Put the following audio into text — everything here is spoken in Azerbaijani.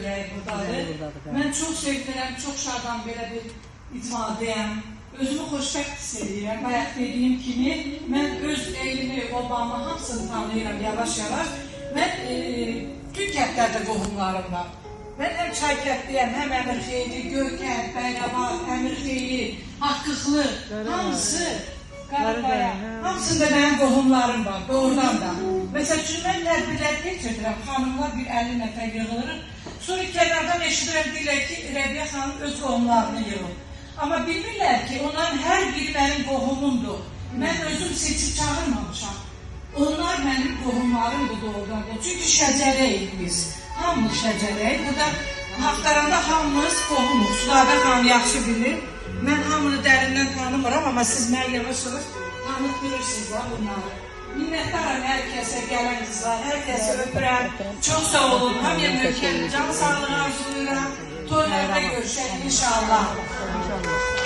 Yay buradadır. Mən çox sevinirəm, çox şadam belə bir icmadəyəm. Özümü xoşbəxt hiss edirəm. Bayaq dediyim kimi, mən öz elimi, obamı, hamısını tanıyıram yavaş-yavaş. Mən bütün kəndlərdə qohumlarım var. Mən həm Çaykəndliyəm, həm Əmirxeyli, Göykənd, Bəyrabat, Əmirxeyli, Haqqıqlı, hamısı Qarabaya, hamısında mənim qohumlarım var, doğrudan da. Məsəl üçün, mən tədbirlər keçirdirəm, xanımlar bir 50 nəfər yığılırıq. Sonra kənardan eşidirəm, deyirlər ki, Rəbiyə xanım öz qohumlarını yığır. Amma bilmirlər ki, onların hər biri mənim qohumumdur. Mən özüm seçib çağırmamışam. Onlar mənim qohumlarımdır doğrudan da. Çünki şəcərəyik biz, hamımız şəcərəyik. Burada Haqdaranda hamımız qohumuz. Südabə xanım yaxşı bilir. Mən hamını dərindən tanımıram, amma siz mənə yavaş-yavaş tanıtdırırsınız bunları. Minnətdaram hər kəsə, gələn qızlar, hər kəsə öpürəm. Çox sağ olun, hamıya möhkəm, can sağlığı arzulayıram. Toylarda görüşək inşallah.